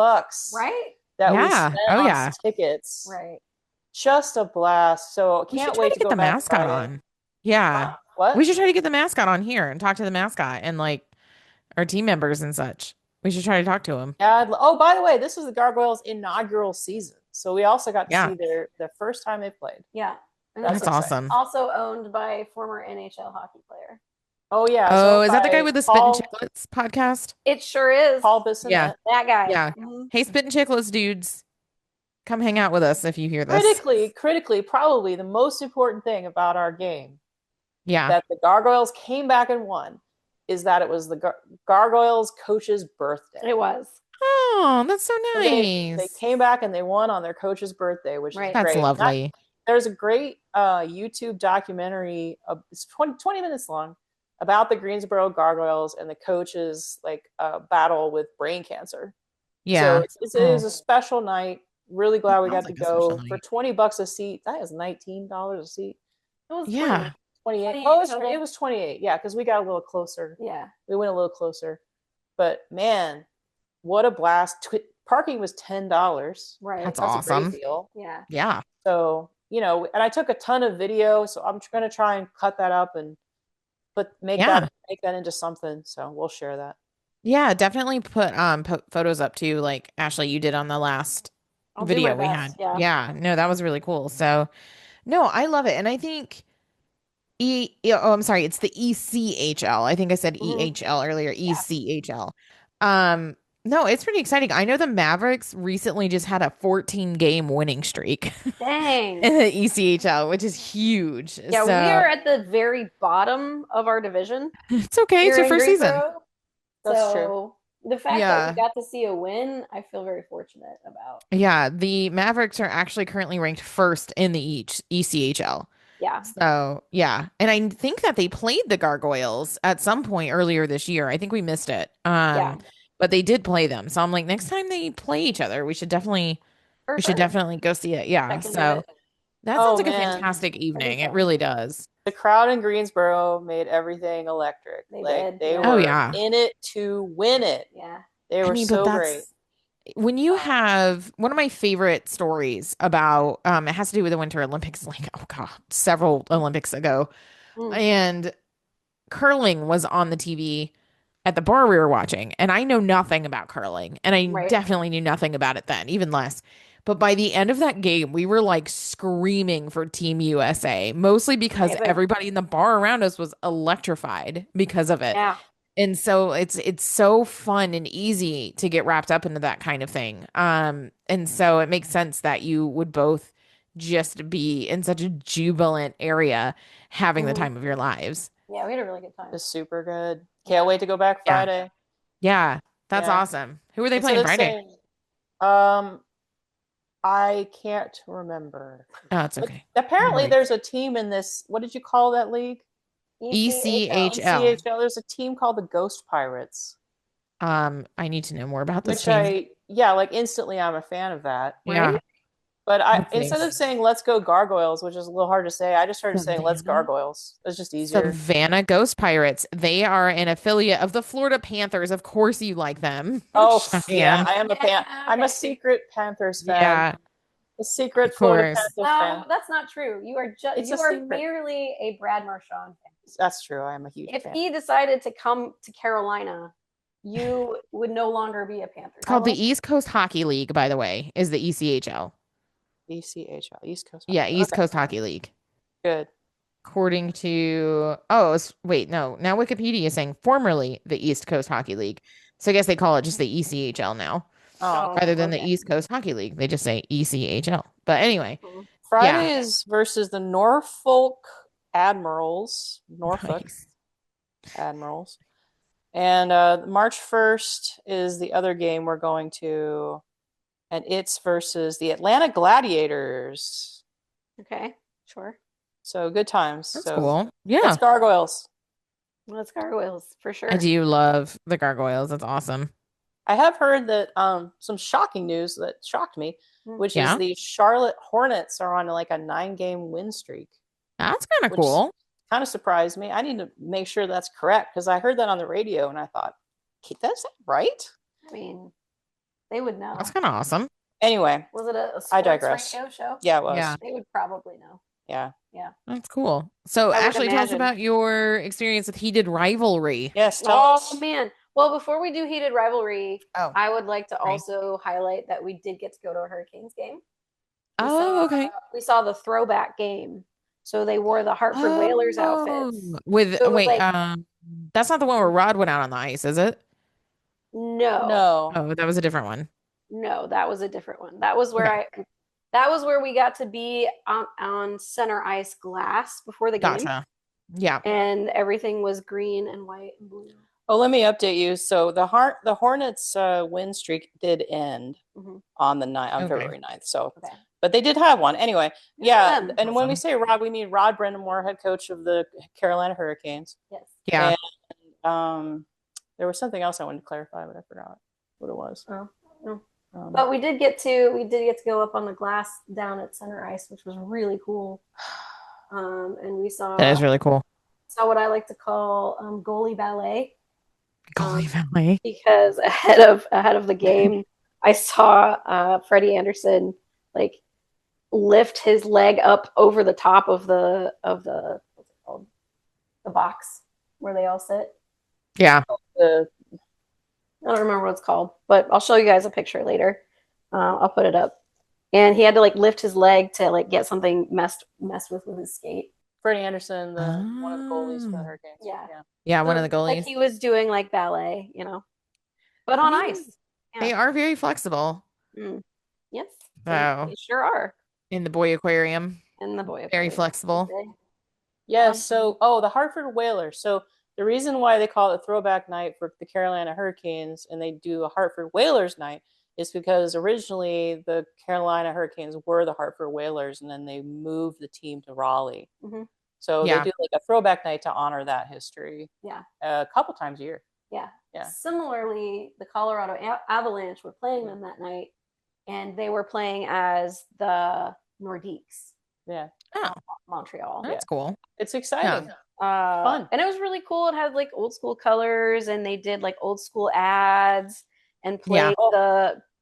Right? That we spent on tickets. Right. Just a blast. So can't wait to get the mascot on. Yeah. What? We should try to get the mascot on here and talk to the mascot and like our team members and such. We should try to talk to him. Oh, by the way, this is the Gargoyles' inaugural season. So we also got to see the first time they played. Yeah. And that's awesome. Also owned by a former NHL hockey player. Oh, yeah. Oh, is that the guy with the Spit and Chicklets podcast? It sure is. Paul Bissonnette. Yeah. That guy. Yeah. Hey, Spit and Chicklets dudes, come hang out with us if you hear this. Critically, probably the most important thing about our game, that the Gargoyles came back and won, is that it was the Gargoyles coach's birthday. It was. Oh, that's so nice. They came back and they won on their coach's birthday, which is great. That's lovely. There's a great YouTube documentary, it's 20 minutes long, about the Greensboro Gargoyles and the coach's battle with brain cancer. Yeah. So it was a special night. Really glad we got to go for $20 a seat. That is $19 a seat. It was 28. Oh, it was 28. Yeah, because we got a little closer. Yeah. We went a little closer. But man, what a blast. Parking was $10. Right. That's awesome. A great deal. Yeah. Yeah. So, and I took a ton of video, so I'm going to try and cut that up and make that into something. So we'll share that. Yeah, definitely put photos up too, like Ashlee, you did on the last video we had. Yeah. No, that was really cool. So no, I love it. And I think I'm sorry, it's the ECHL. I think I said EHL earlier, ECHL. No, it's pretty exciting. I know the Mavericks recently just had a 14-game winning streak. Dang. In the ECHL, which is huge. Yeah, we are at the very bottom of our division. It's okay. It's your first season. That's true. The fact that we got to see a win, I feel very fortunate about. Yeah, the Mavericks are actually currently ranked first in the ECHL. Yeah. So, yeah. And I think that they played the Gargoyles at some point earlier this year. I think we missed it. But they did play them. So I'm like, next time they play each other, we should definitely go see it. Yeah. So that sounds like a fantastic evening. It really does. The crowd in Greensboro made everything electric. They were in it to win it. Yeah. They were so great. When you have one of my favorite stories about it has to do with the Winter Olympics, like, oh God, several Olympics ago. And curling was on the TV at the bar we were watching. And I know nothing about curling. And I definitely knew nothing about it then, even less. But by the end of that game, we were like screaming for Team USA, mostly because everybody in the bar around us was electrified because of it. Yeah. And so it's so fun and easy to get wrapped up into that kind of thing. And so it makes sense that you would both just be in such a jubilant area having the time of your lives. Yeah, we had a really good time. It was super good. Can't wait to go back Friday. Yeah, that's awesome. Who are they playing Friday? I can't remember. Oh, it's okay. But apparently there's a team in this. What did you call that league? ECHL. There's a team called the Ghost Pirates. I need to know more about this team. Instantly I'm a fan of that. Yeah. Right? But instead of saying let's go Gargoyles, which is a little hard to say, I just started saying let's Gargoyles. It's just easier. Savannah Ghost Pirates. They are an affiliate of the Florida Panthers. Of course you like them. Oh, yeah. I am a fan. I'm a secret Panthers fan. Yeah. A secret Florida Panthers fan. No, that's not true. You are merely a Brad Marchand fan. That's true. I am a huge fan. If he decided to come to Carolina, you would no longer be a Panther. It's called the East Coast Hockey League, by the way, is the ECHL. ECHL, East Coast. Yeah, East Coast Hockey League. Good. According to now Wikipedia is saying formerly the East Coast Hockey League. So I guess they call it just the ECHL now. Rather than the East Coast Hockey League. They just say ECHL. But anyway. Friday is versus the Norfolk Admirals. Norfolk. Nice. Admirals. And March 1st is the other game we're going to, and it's versus the Atlanta Gladiators. Okay, sure. So good times. That's So cool. Yeah. let's Gargoyles. Let's Gargoyles for I sure. do love the Gargoyles. That's awesome. I have heard that some shocking news that shocked me, which is Yeah. the Charlotte Hornets are on like a 9-game win streak, That's kind of which cool. kind of surprised me. I need to make sure that's correct because I heard that on the radio and I thought, "Okay, that's that right?" I mean, they would know. That's kind of awesome. Anyway, Was it a I sports digress. radio show? Yeah, it was. Yeah. They would probably know. Yeah. Yeah. That's cool. So I would Ashlee, tell us imagine. about your experience with Heated Rivalry. Yes, tell Oh us. man. Well, before we do heated rivalry, Oh. I would like to Right. also highlight that we did get to go to a Hurricanes game. Okay. We saw the throwback game. So they wore the Hartford Whalers outfits. With So it was wait, like- that's not the one where Rod went out on the ice, is it? No. No. Oh, that was a different one. No, that was a different one. That was where Okay. that was where we got to be on center ice glass before the game. Gotcha. Yeah. And everything was green and white and blue. Oh, let me update you. So the Hornets win streak did end Mhm. on the on Okay. February 9th. So, Okay. but they did have one anyway. Yeah, Yeah. and when we Awesome. say Rod, we mean Rod Brindamore, head coach of the Carolina Hurricanes. Yes. Yeah. There was something else I wanted to clarify, but I forgot what it was. Oh, no. Um, But we did get to go up on the glass down at center ice, which was really cool. And we saw That is really cool. what I like to call goalie ballet. Goalie Valley. Because ahead of the game, I saw Freddie Anderson like lift his leg up over the top of the what's it called, the box where they all sit. Yeah. the I don't remember what it's called, but I'll show you guys a picture later. I'll put it up. And he had to like lift his leg to like get something messed with his skate. Freddie Anderson, one of the goalies for the Hurricanes. Yeah. Yeah, one of the Like goalies. he was doing like ballet, but on I mean, ice. They are very flexible Yes, Oh. they sure are. in the boy aquarium. And the boy Very aquarium. flexible. Yes. So, the Hartford Whalers. So the reason why they call it Throwback Night for the Carolina Hurricanes and they do a Hartford Whalers night is because originally the Carolina Hurricanes were the Hartford Whalers and then they moved the team to Raleigh. Mhm. So Yeah. they do like a throwback night to honor that history. Yeah. A couple times a year. Yeah. Yeah. Similarly, the Colorado Avalanche were playing them that night, and they were playing as the Nordiques, Yeah. Oh, Montreal. that's cool. It's exciting. Fun. And it was really cool. It had like old school colors, and they did like old school ads and played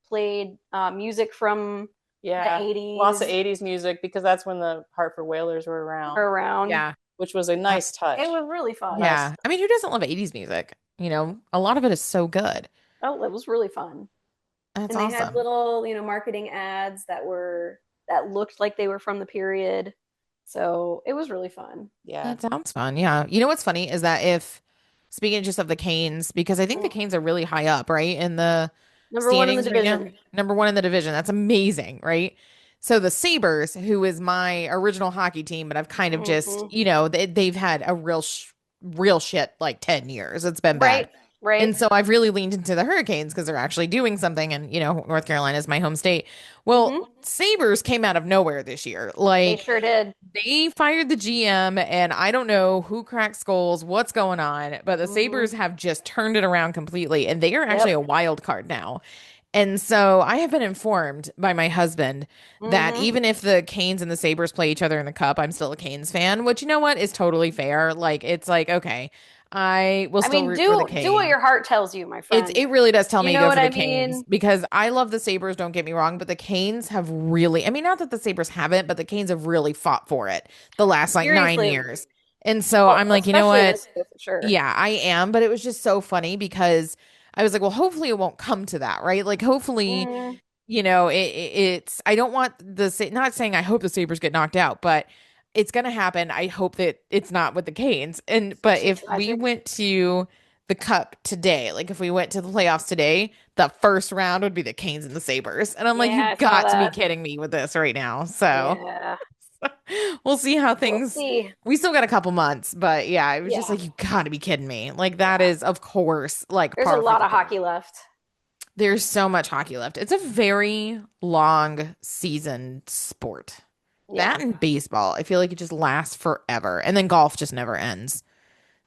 played music from Yeah. the 80s. Lots of 80s music because that's when the Hartford Whalers were around. Yeah. Which was a nice touch. It was really fun. Yeah. I mean, who doesn't love 80s music? A lot of it is so good. Oh, it was really fun. That's And they awesome. had little, marketing ads that looked like they were from the period. So it was really fun. Yeah. That sounds fun. Yeah. You know what's funny is that speaking just of the Canes, because I think the Canes are really high up, right? In the Number one in the standings right now. division. Number one in the division. That's amazing, right? So the Sabres, who is my original hockey team, but I've kind of just, they've had a real shit like 10 years. It's been bad. Right. And so I've really leaned into the Hurricanes because they're actually doing something. And, North Carolina is my home state. Well, Sabres came out of nowhere this year. Like, they sure did. They fired the GM, and I don't know who cracked skulls, what's going on, but the Sabres have just turned it around completely, and they are actually a wild card now. And so I have been informed by my husband that even if the Canes and the Sabres play each other in the cup, I'm still a Canes fan, which, you know what, is totally fair. Like, it's like, okay, I will still root for the Canes. Do what your heart tells you, my friend. It really does tell me to go for the what Canes because I love the Sabres, don't get me wrong, but the Canes have really, not that the Sabres haven't, but the Canes have really fought for it the last like 9 years. And so I'm like, you know what? For sure. Yeah, I am. But it was just so funny because I was like, well, hopefully it won't come to that, right? Like, hopefully, it's, I don't want not saying I hope the Sabres get knocked out, but it's going to happen. I hope that it's not with the Canes. But if we went to the cup today, like if we went to the playoffs today, the first round would be the Canes and the Sabres. And I'm like, you've got to be kidding me with this right now. So We'll see how We'll things. see. We still got a couple months, but yeah, it was just Yeah. like you gotta be kidding me. Like that Yeah. is, of course, like There's a par for lot the of course. hockey left. There's so much hockey left. It's a very long season sport. Yeah. That and baseball, I feel like it just lasts forever, and then golf just never ends.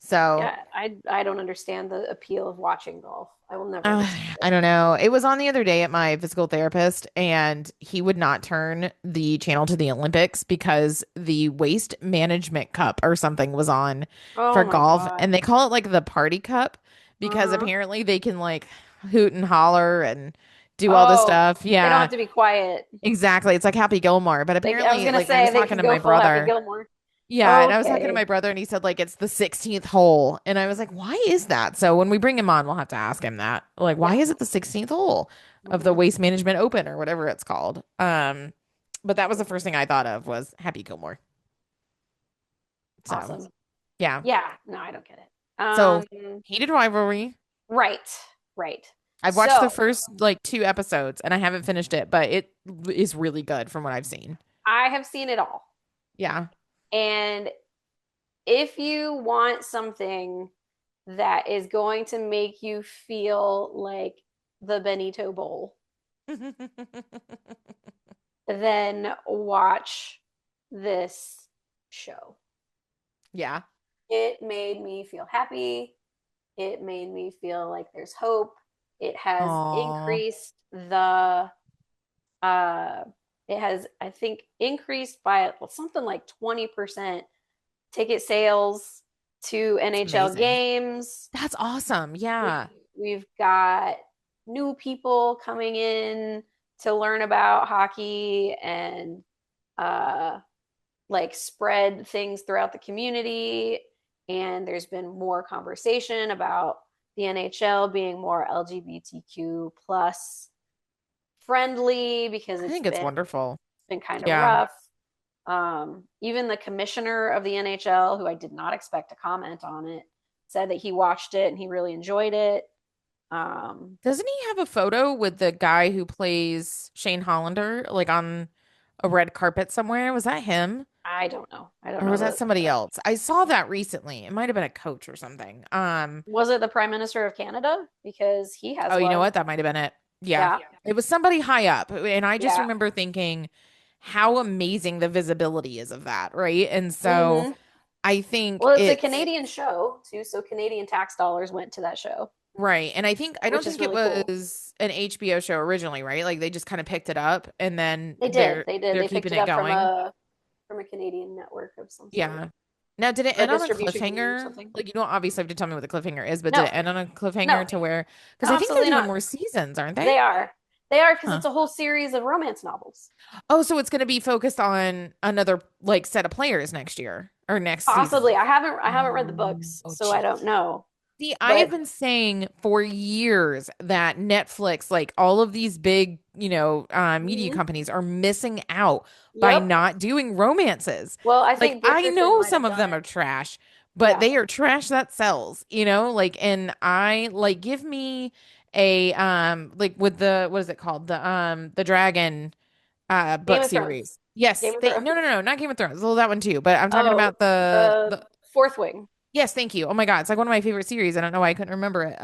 So Yeah. I don't understand the appeal of watching golf. I will never Uh, understand I it. don't know. It was on the other day at my physical therapist, and he would not turn the channel to the Olympics because the Waste Management Cup or something was on Oh for my golf. God. And they call it like the party cup because Uh-huh. apparently they can like hoot and holler and do all this Oh, stuff. they don't have Yeah, to be quiet. exactly. It's like Happy Gilmore. But I was apparently, gonna like, I was say they talking can to go my full Happy brother. Gilmore. Yeah, and I was talking to Okay. my brother, and he said like it's the 16th hole, and I was like, "Why is that?" So when we bring him on, we'll have to ask him that. Like, why Yeah. is it the 16th hole of the Hmm. Waste Management Open or whatever it's called? But that was the first thing I thought of was Happy Gilmore. So Awesome. yeah, Yeah. No, I don't get it. so heated rivalry. Right. Right. I've watched the So first like 2 episodes, and I haven't finished it, but it is really good from what I've seen. I have seen it all. Yeah. And if you want something that is going to make you feel like the Benito Bowl, then watch this show. Yeah. It made me feel happy. It made me feel like there's hope. It has Oh, increased the uh it has, I think, increased by something like 20% ticket sales to it's NHL amazing. games. That's awesome. we, Yeah. we've got new people coming in to learn about hockey and uh, like spread things throughout the community. And there's been more conversation about the NHL being more LGBTQ plus friendly because I it's think it's been wonderful. kind of Yeah. rough. Even the commissioner of the NHL, who I did not expect to comment on it, said that he watched it and he really enjoyed it. Um, Doesn't he have a photo with the guy who plays Shane Hollander, like on a red carpet somewhere? Was that him? I don't know. I don't Or know was that the. somebody else? I saw that recently. It might have been a coach or something. Was it the Prime Minister of Canada? Because he has Oh, you know one. what? That might have been it. Yeah. Yeah. It was somebody high up. And I just Yeah. remember thinking how amazing the visibility is of that, right? And so Hmm. I think Well, it's a it's Canadian show too, so Canadian tax dollars went to that show, right. And I don't which is think it really cool. was an HBO show originally, right? Like they just kind of picked it up and then They did. they're They did. they're They picked keeping it it up going. from a Canadian network of some sort, Yeah. Now, did it or a end on a distribution company or cliffhanger? something. Like, you don't obviously have to tell me what the cliffhanger is, but did No, it end on a no, cliffhanger to where, because no, I think they're absolutely doing not. more seasons, aren't they? They are. They are because Huh. it's a whole series of romance novels. Oh, so it's going to be focused on another like set of players next year or next season. Possibly. I haven't read the books, Oh, so I geez. don't know. See, I have But been saying for years that Netflix, like all of these big, media mhm. companies are missing out by Yep. not doing romances. Well, I Like think I Bridgerton know might some have of done them it. are trash, but Yeah. they are trash that sells, like and I like give me a like with the what is it called? The dragon Game book of Thrones. series. Yes, Game of they Thrones. no, not Game of Thrones. Well, that one too, but I'm talking Oh, about the the the Fourth Wing. Yes, thank you. Oh my God, it's like one of my favorite series. I don't know why I couldn't remember it.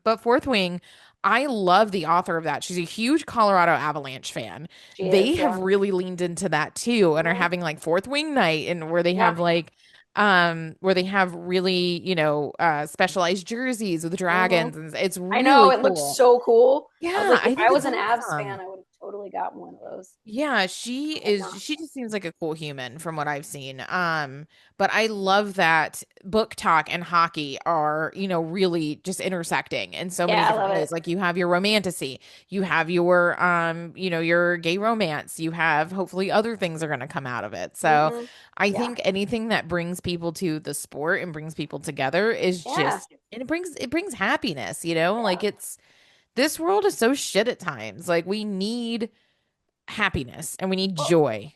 But Fourth Wing, I love the author of that. She's a huge Colorado Avalanche fan. She They is. have Yeah. really leaned into that too and are Mhm. having like Fourth Wing night and where they Yeah. have like where they have really, specialized jerseys with Hmm. dragons and it's I know really it looks cool. so cool. I was Yeah, like, if I I think was it's an Avs fan, awesome. I would have totally gotten one of those. Yeah, I have not. she just seems like a cool human from what I've seen. But I love that book talk and hockey are, really just intersecting in so many Yeah, I different love ways. it. Like you have your romantasy, you have your your gay romance, you have hopefully other things are gonna come out of it. So Hmm. I Yeah. think anything that brings people to the sport and brings people together is Yeah. just and it brings happiness, you know? Yeah. Like it's this world is so shit at times. Like we need happiness and we need Well, joy.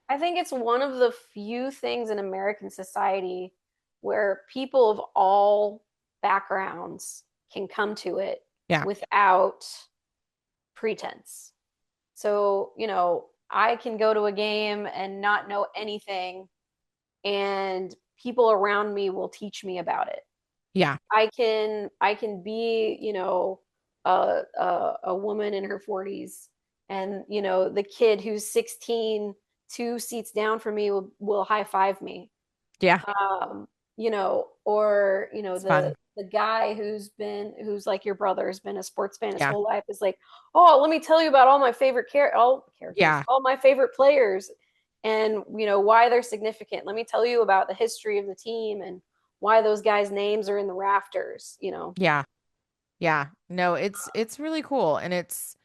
I think it's one of the few things in American society where people of all backgrounds can come to it Yeah. without pretense. So, I can go to a game and not know anything, and people around me will teach me about it. Yeah. I can be, a woman in her 40s, and the kid who's 16, 2 seats down from me will high five me. Yeah. Or It's the fun. the guy who's like your brother, has been a sports fan his Yeah. whole life, is like, oh, let me tell you about all my favorite all characters, Yeah. all my favorite players, and why they're significant. Let me tell you about the history of the team and why those guys' names are in the rafters. Yeah. Yeah. No, it's really cool. And it's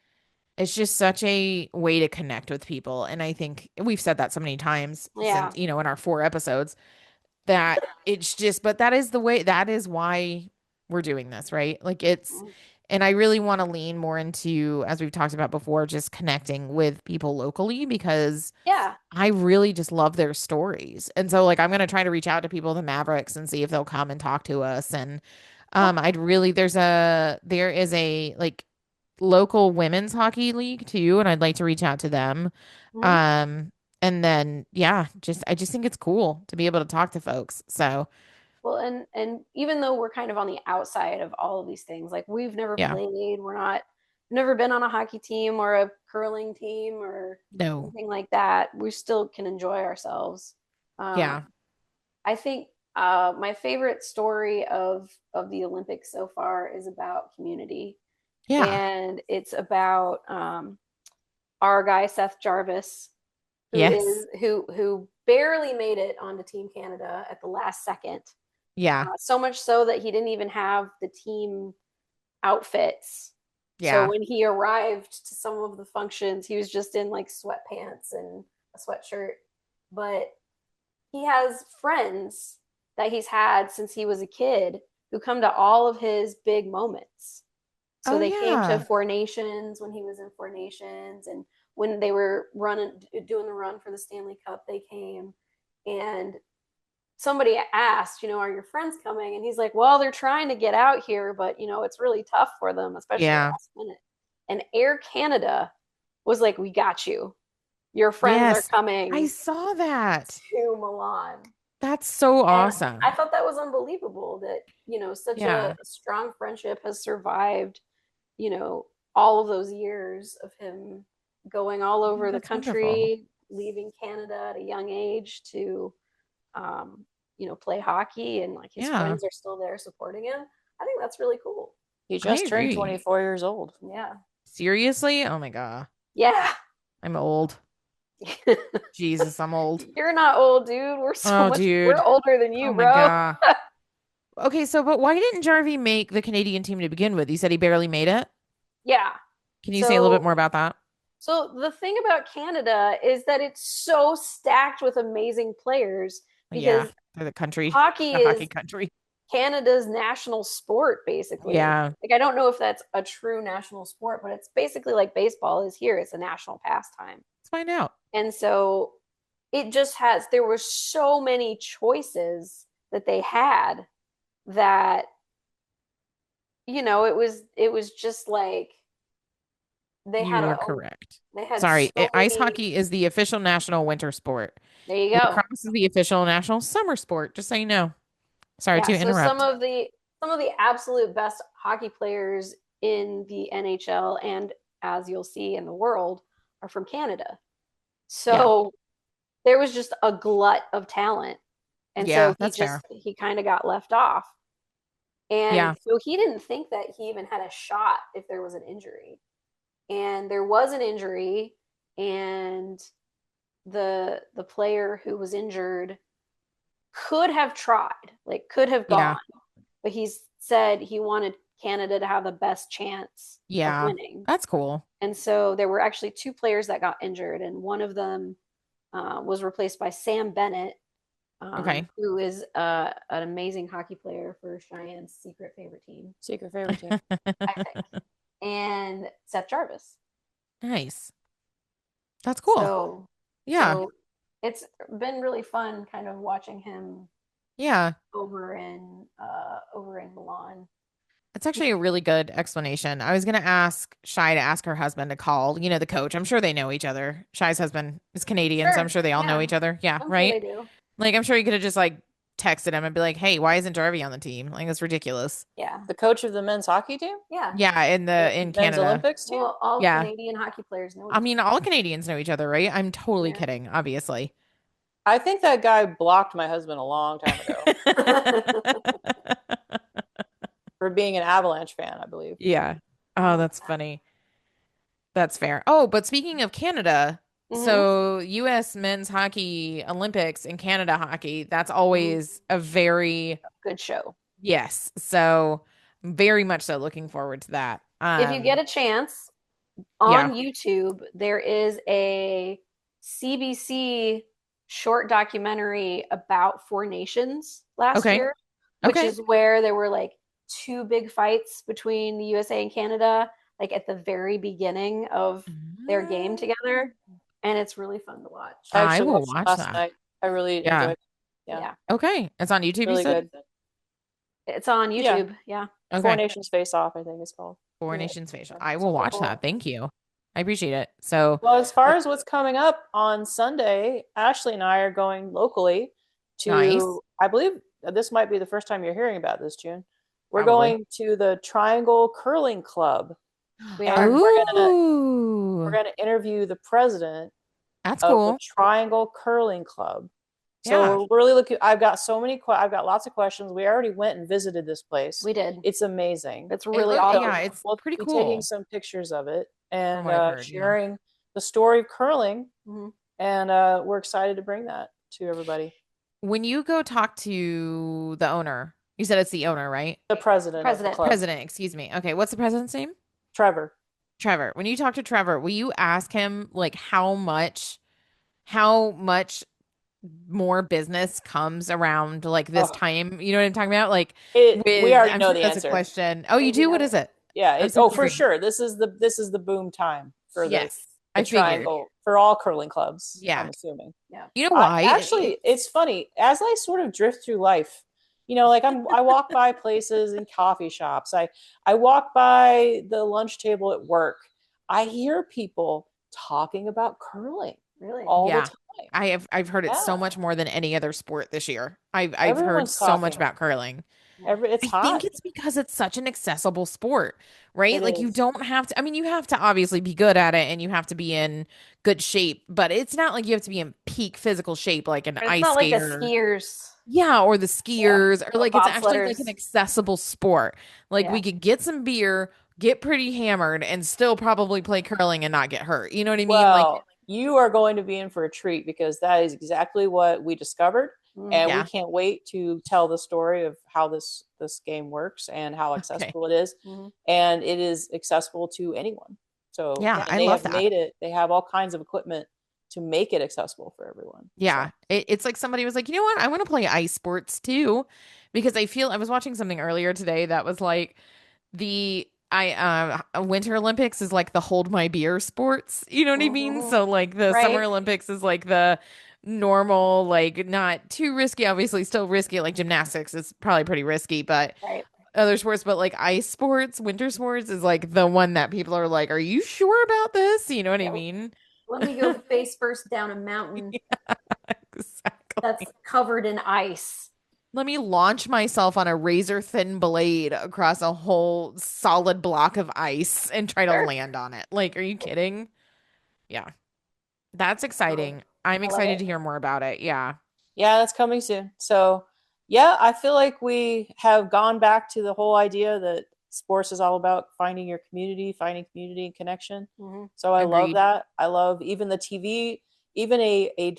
just such a way to connect with people. And I think we've said that so many times Yeah. since, in our 4 episodes that it's just, but that is the way, that is why we're doing this, right? Like and I really want to lean more into, as we've talked about before, just connecting with people locally because Yeah. I really just love their stories. And so like I'm going to try to reach out to people, the Mavericks, and see if they'll come and talk to us. And Well, there is a like local women's hockey league too, and I'd like to reach out to them. mhm. Um, and then yeah, I just think it's cool to be able to talk to folks. So Well, and even though we're kind of on the outside of all of these things, like we've never yeah, played, we're not never been on a hockey team or a curling team or no, anything like that, we still can enjoy ourselves. Um, yeah, I think my favorite story of the Olympics so far is about community, yeah, and it's about our guy Seth Jarvis, who yes, is who barely made it onto Team Canada at the last second. yeah, So much so that he didn't even have the team outfits. So yeah. when he arrived to some of the functions, he was just in like sweatpants and a sweatshirt. But he has friends that he's had since he was a kid who come to all of his big moments. So Oh they came to yeah. Four Nations when he was in Four Nations, and when they were doing the run for the Stanley Cup, they came. And somebody asked, are your friends coming? And he's like, well, they're trying to get out here, but it's really tough for them, especially Yeah. last minute. And Air Canada was like, we got you. Your friends are Yes. I coming saw that. to Milan. That's so And I awesome. thought that was unbelievable that, such a Yeah. strong friendship has survived, you know, all of those years of him going all I think over the that's wonderful. country, leaving Canada at a young age to um, play hockey, and like his Yeah, friends are still there supporting him. I think that's really cool. He I just turned agree. 24 years old. Yeah. Seriously? Oh my God. Yeah. I'm old. Jesus, I'm old. You're not old, dude. Oh, We're dude. older than Oh you, my bro. God. Okay, so but why didn't Jarvie make the Canadian team to begin with? You said he barely made it. Yeah. Can you say a little bit So more about that? so the thing about Canada is that it's so stacked with amazing players, Yeah, because they're the country, hockey the hockey is country. Canada's national sport, basically. Yeah, Like, I don't know if that's a true national sport, but it's basically like baseball is here. It's a national pastime. let's find out. And so there were so many choices that they had, that, it was just like they You had are correct. they had Sorry, so ice many. hockey is the official national winter sport. There you go. Lacrosse is the official national summer sport, just so you know. Sorry Yeah, to so some interrupt. of the some of the absolute best hockey players in the NHL, and as you'll see in the world, are from Canada. Yeah. So there was just a glut of talent. And Yeah, so that's fair. he kind of got left off. And Yeah. so he didn't think that he even had a shot if there was an injury. And there was an injury, and the player who was injured could have tried, like could have Yeah. gone, but he said he wanted Canada to have the best chance of Yeah. winning. That's cool. And so there were actually two players that got injured, and one of them was replaced by Sam Bennett, Okay. who is an amazing hockey player for Cheyenne's secret favorite team, Secret favorite team. I think, and Seth Jarvis. Nice. That's cool. So, Yeah. so it's been really fun, kind of watching him Yeah. over in Milan. It's actually a really good explanation. I was gonna ask Shy to ask her husband to call, the coach. I'm sure they know each other. Shy's husband is Canadian, so I'm Sure. sure they all know Yeah, each other. Yeah, I'm sure they right? do. Like I'm sure you could have just like texted him and be like, "Hey, why isn't Jarvie on the team?" Like that's ridiculous. Yeah. The coach of the men's hockey team, Yeah. Yeah, in the men's Canada. Olympics team. Well, all Yeah. Canadian hockey players know I each mean, all Canadians know each other, right? I'm totally other. kidding, obviously. I think that guy blocked my husband a long time ago Yeah. for being an Avalanche fan, I believe. Yeah. Oh, Oh. that's funny. That's fair. Oh, but speaking of Canada, Hmm. so US men's hockey Olympics and Canada hockey, that's Hmm. always a very, Good show. yes. So very much so looking forward to that. If you get a chance, Yeah. on YouTube, there is a CBC short documentary about Four Nations last Okay. year, which Okay. is where there were like two big fights between the USA and Canada, like at the very beginning of their game together. And it's really fun to watch. I I actually will watched it watch last that. night. I really Yeah. enjoyed it. Yeah, Yeah. Okay. It's on YouTube, you really said? good. It's on Yeah, YouTube. Yeah. Four Okay. Nations Face Off, I think it's called. Four Yeah. Nations Facial. Yeah, I it's will pretty watch cool. that. Thank you. I appreciate it. So, Well, as far as what's coming up on Sunday, Ashlee and I are going locally nice. to, I believe this might be the first time you're hearing about this, June. We're Probably. going to the Triangle Curling Club, We and are. we're Ooh, gonna interview the president that's of the cool. Triangle Curling Club. Yeah. So we're really looking. I've got I've got lots of questions. We already went and visited this place. We did. It's amazing. It's really Yeah, awesome. it's We'll pretty be taking cool some pictures of it from and what I've heard. Yeah. sharing the story of curling, Hmm. and we're excited to bring that to everybody. When you go talk to the owner, you said it's the owner, right? The president of the President. club, President, excuse me. Okay, what's the president's name? Trevor. Trevor. When you talk to Trevor, will you ask him like how much more business comes around like this Oh, time? You know what I'm talking about? Like we with, already I'm know sure the that's a answer. question. Oh, you We do? What know is it. it? Yeah, I'm it's so for curious. sure. This is the boom time for Yes, the I figured. triangle for all curling clubs, Yeah. I'm assuming. Yeah. You know I why? actually, it's funny as I sort of drift through life. Like I walk by places and coffee shops. I walk by the lunch table at work. I hear people talking about curling Really? all the Yeah. time. I've heard it so Yeah, much more than any other sport this year. I've heard everyone's so much talking. about curling. Yeah. It's I think hot. it's because it's such an accessible sport, right? It Like you is. don't have to, I mean, you have to obviously be good at it and you have to be in good shape, but it's not like you have to be in peak physical shape like an It's ice not like the skater. skiers. Yeah, or the Yeah. skiers, or Or like it's actually like an bobsledders. accessible sport. Like Yeah. we could get some beer, get pretty hammered, and still probably play curling and not get hurt. You know what I mean? Like, Well, you are going to be in for a treat because that is exactly what we discovered, Mm. and we yeah. can't wait to tell the story of how this game works and how Okay. accessible it is. Hmm. And it is accessible to anyone. So, Yeah, and I they love have that. made it. They have all kinds of equipment to make it accessible for everyone. Yeah, So, it's like somebody was like, you know what? I want to play ice sports too, because I was watching something earlier today that was like the I Winter Olympics is like the hold my beer sports. You know what I mean? Hmm. So like the Summer Right. Olympics is like the normal, like not too risky, obviously still risky. Like gymnastics is probably pretty risky, but Right. other sports, but like ice sports, winter sports is like the one that people are like, are you sure about this? You know what I Yeah. mean? Let me go face first down a mountain that's Exactly. covered in ice. Let me launch myself on a razor thin blade across a whole solid block of ice and try to Sure. land on it. Like, are you kidding? Yeah, that's Oh, exciting. I'm I love excited it. to hear more about it. Yeah. yeah, that's coming soon. So, yeah, I feel like we have gone back to the whole idea that sports is all about finding community and connection. Hmm. So I love Agreed. that. I love even the TV, even a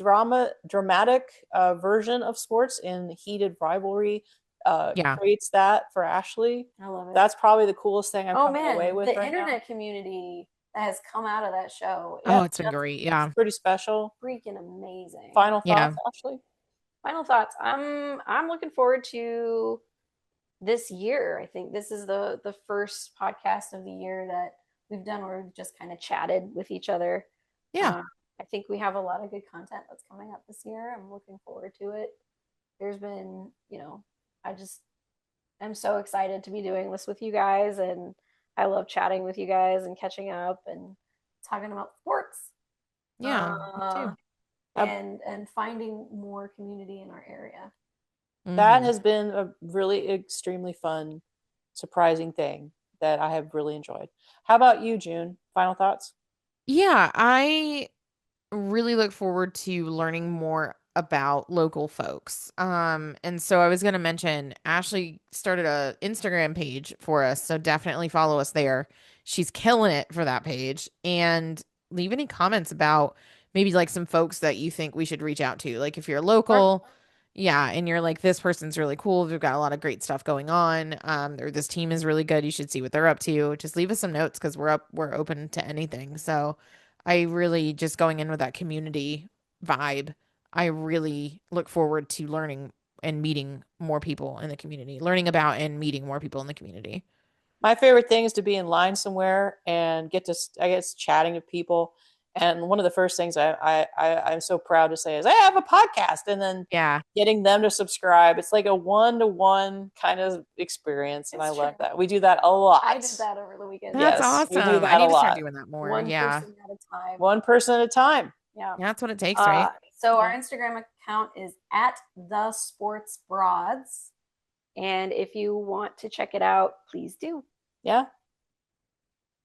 dramatic version of sports in heated rivalry Yeah. creates that for Ashlee. I love it. That's probably the coolest thing I'm Oh coming away man, with the right now. internet community that has come out of that show Yeah, Oh, is it's been just great. it's Yeah. pretty special. freaking amazing. Final Yeah. thoughts, Ashlee? Final thoughts. I'm looking forward to this year. I think this is the first podcast of the year that we've done where we've just kind of chatted with each other. Yeah. Uh, I think we have a lot of good content that's coming up this year. I'm looking forward to it. There's been, I just am so excited to be doing this with you guys, and I love chatting with you guys and catching up and talking about sports. Yeah, me Uh, too. and finding more community in our area. That Hmm. has been a really extremely fun, surprising thing that I have really enjoyed. How about you, June? Final thoughts? Yeah, I really look forward to learning more about local folks. And so I was going to mention Ashlee started a Instagram page for us, so definitely follow us there. She's killing it for that page. And leave any comments about maybe like some folks that you think we should reach out to. Like if you're Sure. local, yeah, and you're like, this person's really cool. They've got a lot of great stuff going on. Or this team is really good. You should see what they're up to. Just leave us some notes because we're open to anything. So I really just going in with that community vibe. I really look forward to learning and meeting more people in the community, learning about and meeting more people in the community. My favorite thing is to be in line somewhere and get to, I guess, chatting with people. And one of the first things I'm so proud to say is, hey, I have a podcast. And then Yeah, getting them to subscribe. It's like a one-to-one kind of experience. And I It's true. love that. We do that a lot. I did that over the weekend. that's Yes, we do awesome. I that a need to start lot. doing that more. One Yeah. person at a time. One person at a time. Yeah. Yeah, that's what it takes, right? So our Yeah. Instagram account is at the Sports Broads, and if you want to check it out, please do. Yeah.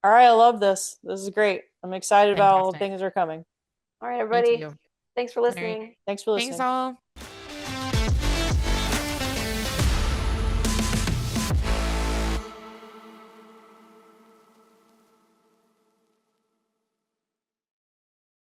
All right. I love this. This is great. I'm excited about all the Fantastic. things that are coming. All right, Me everybody. too. Thanks for All right. listening. Thanks for Thanks listening. all.